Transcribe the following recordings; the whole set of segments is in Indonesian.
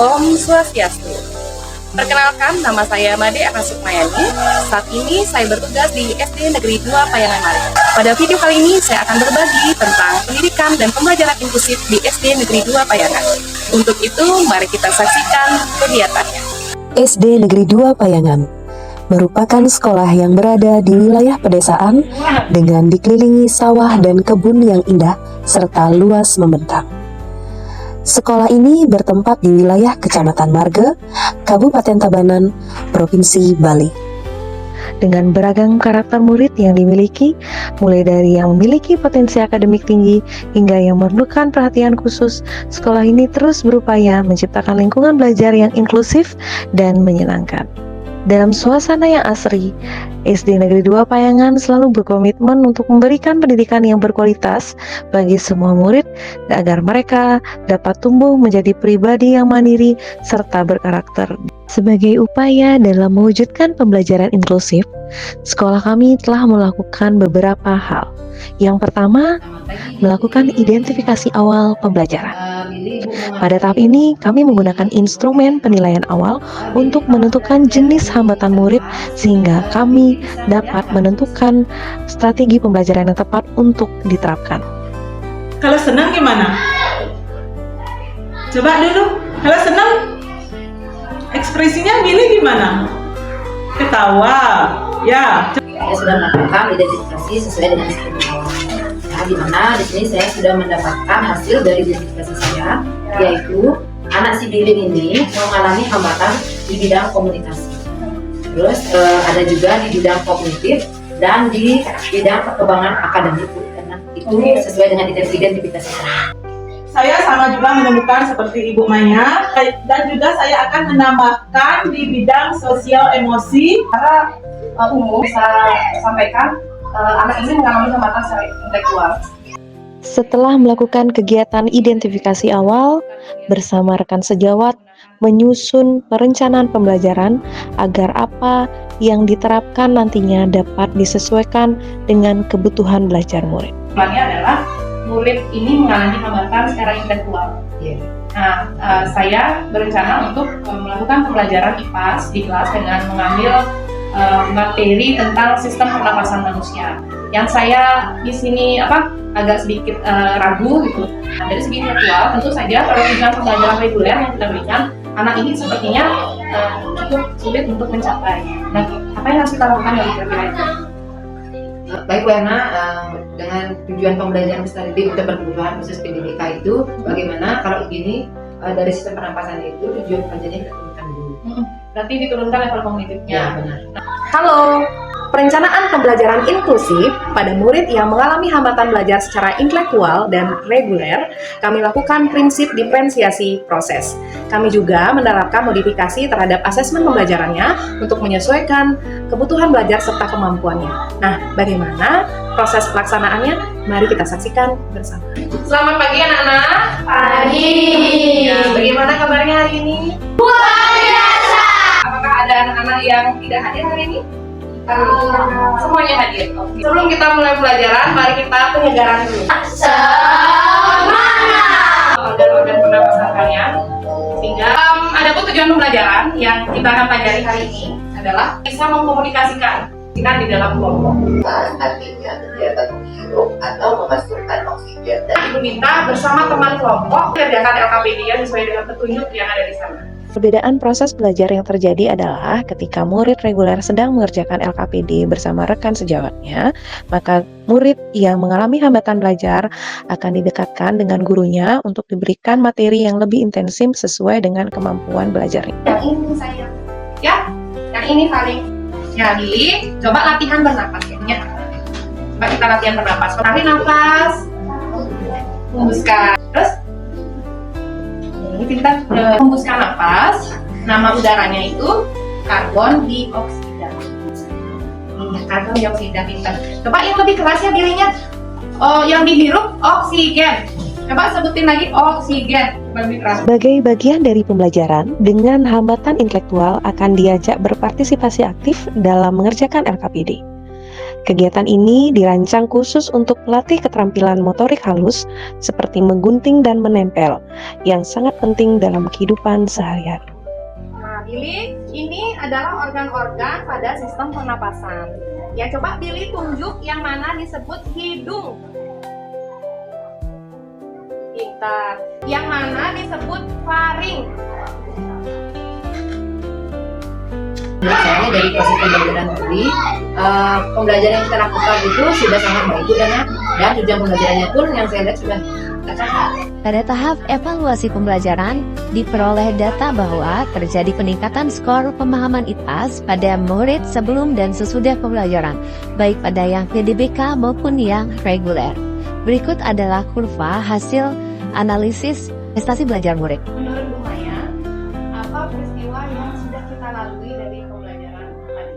Om Swastiastu. Perkenalkan, nama saya Made Eka Sukmayani. Saat ini saya bertugas di SD Negeri 2 Payangan Mari. Pada video kali ini saya akan berbagi tentang pendidikan dan pembelajaran inklusif di SD Negeri 2 Payangan. Untuk itu, mari kita saksikan kegiatannya. SD Negeri 2 Payangan merupakan sekolah yang berada di wilayah pedesaan dengan dikelilingi sawah dan kebun yang indah serta luas membentang. Sekolah ini bertempat di wilayah Kecamatan Marga, Kabupaten Tabanan, Provinsi Bali. Dengan beragam karakter murid yang dimiliki, mulai dari yang memiliki potensi akademik tinggi hingga yang memerlukan perhatian khusus, sekolah ini terus berupaya menciptakan lingkungan belajar yang inklusif dan menyenangkan. Dalam suasana yang asri, SD Negeri 2 Payangan selalu berkomitmen untuk memberikan pendidikan yang berkualitas bagi semua murid agar mereka dapat tumbuh menjadi pribadi yang mandiri serta berkarakter. Sebagai upaya dalam mewujudkan pembelajaran inklusif, sekolah kami telah melakukan beberapa hal. Yang pertama, melakukan identifikasi awal pembelajaran. Pada tahap ini, kami menggunakan instrumen penilaian awal untuk menentukan jenis hambatan murid sehingga kami dapat menentukan strategi pembelajaran yang tepat untuk diterapkan. Kalau senang gimana? Coba dulu. Kalau senang, ekspresinya Billy gimana? Ketawa, ya. Saya sudah melakukan identifikasi sesuai dengan sistem awal. Nah, di mana di sini saya sudah mendapatkan hasil dari identifikasi saya, yaitu anak si Billy ini mengalami hambatan di bidang komunikasi. Terus ada juga di bidang kognitif dan di bidang perkembangan akademik, karena itu sesuai dengan identifikasi saya. Saya sama juga menemukan seperti Ibu Maya, dan juga saya akan menambahkan di bidang sosial emosi. Karena umum bisa sampaikan anak ini mengalami hambatan secara intelektual. Setelah melakukan kegiatan identifikasi awal bersama rekan sejawat, menyusun perencanaan pembelajaran agar apa yang diterapkan nantinya dapat disesuaikan dengan kebutuhan belajar murid. Tujuannya adalah murid ini mengalami hambatan secara intelektual. Nah, saya berencana untuk melakukan pembelajaran IPAS di kelas dengan mengambil materi tentang sistem pernapasan manusia. Yang saya di sini agak sedikit ragu gitu. Nah, dari segi intelektual, tentu saja kalau dengan pembelajaran reguler yang kita berikan, anak ini sepertinya cukup sulit untuk mencapai. Nah, apa yang harus kita lakukan dari kira-kira itu? Baik Bu Yana, dengan tujuan pembelajaran peserta didik untuk berkebutuhan khusus PDBK itu, bagaimana kalau begini dari sistem pernapasan itu tujuan pelajarannya kita turunkan dulu. Berarti diturunkan level kognitifnya. Ya, benar. Halo, perencanaan pembelajaran inklusif pada murid yang mengalami hambatan belajar secara intelektual dan reguler, kami lakukan prinsip diferensiasi proses. Kami juga menerapkan modifikasi terhadap asesmen pembelajarannya untuk menyesuaikan kebutuhan belajar serta kemampuannya. Nah, bagaimana proses pelaksanaannya? Mari kita saksikan bersama. Selamat pagi anak-anak. Pagi. Ya, bagaimana kabarnya hari ini? Luar biasa. Apakah ada anak-anak yang tidak hadir hari ini? Semuanya hadir. Oke. Sebelum kita mulai pelajaran, mari kita penyegaran dulu. Semangat. Organ-organ pernapasan kalian. Sehingga ada tujuan pembelajaran yang kita akan pelajari hari ini adalah bisa mengkomunikasikan di dalam kelompok. Artinya kegiatan menghirup atau memasukkan oksigen. Ibu minta bersama teman kelompok kerjakan LKPD sesuai dengan petunjuk yang ada di sana. Perbedaan proses belajar yang terjadi adalah ketika murid reguler sedang mengerjakan LKPD bersama rekan sejawatnya, maka murid yang mengalami hambatan belajar akan didekatkan dengan gurunya untuk diberikan materi yang lebih intensif sesuai dengan kemampuan belajarnya. Yang ini saya, ya, yang ini paling. Ya, Billy, coba latihan bernapas ya. Coba kita latihan bernapas. Tarik nafas, hembuskan. Terus ini kita hembuskan nafas. Nama udaranya itu karbon dioksida. Karbon dioksida pintar. Coba yang lebih keras ya Billy-nya. Oh, yang dihirup oksigen. Coba sebutin lagi oksigen. Lebih keras. Sebagai bagian dari pembelajaran, dengan hambatan intelektual akan diajak berpartisipasi aktif dalam mengerjakan LKPD. Kegiatan ini dirancang khusus untuk melatih keterampilan motorik halus seperti menggunting dan menempel, yang sangat penting dalam kehidupan sehari-hari. Nah, Billy, ini adalah organ-organ pada sistem pernapasan. Ya, coba Billy tunjuk yang mana disebut hidung. Pintar. Yang mana disebut faring. Menurut saya dari proses pembelajaran tadi, pembelajaran yang kita lakukan itu sudah sangat baik dan tujuan pembelajarannya pun yang saya lihat sudah tercatat. Pada tahap evaluasi pembelajaran, diperoleh data bahwa terjadi peningkatan skor pemahaman IPAS pada murid sebelum dan sesudah pembelajaran, baik pada yang PDBK maupun yang reguler. Berikut adalah kurva hasil analisis prestasi belajar murid. Menurut Bu Maya, apa peristiwa yang sudah kita lalui dari pembelajaran tadi?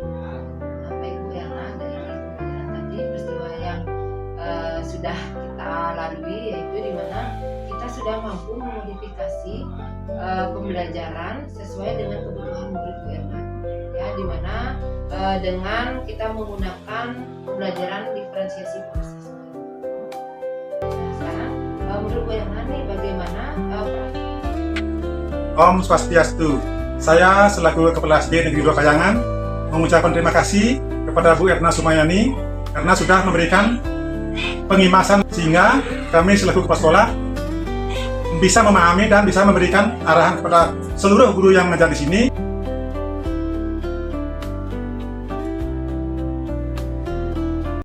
Baik Bu Yana, dari pembelajaran tadi peristiwa yang sudah kita lalui yaitu di mana kita sudah mampu memodifikasi pembelajaran sesuai dengan kebutuhan murid Bu Yana. Ya, di mana dengan kita menggunakan pembelajaran diferensiasi proses. Nah, sekarang menurut Bu Yana nih bagaimana Om Swastiastu. Saya selaku Kepala SD Negeri 2 Payangan mengucapkan terima kasih kepada Bu Erna Sumayani karena sudah memberikan pengimasan sehingga kami selaku kepala sekolah bisa memahami dan bisa memberikan arahan kepada seluruh guru yang mengajar di sini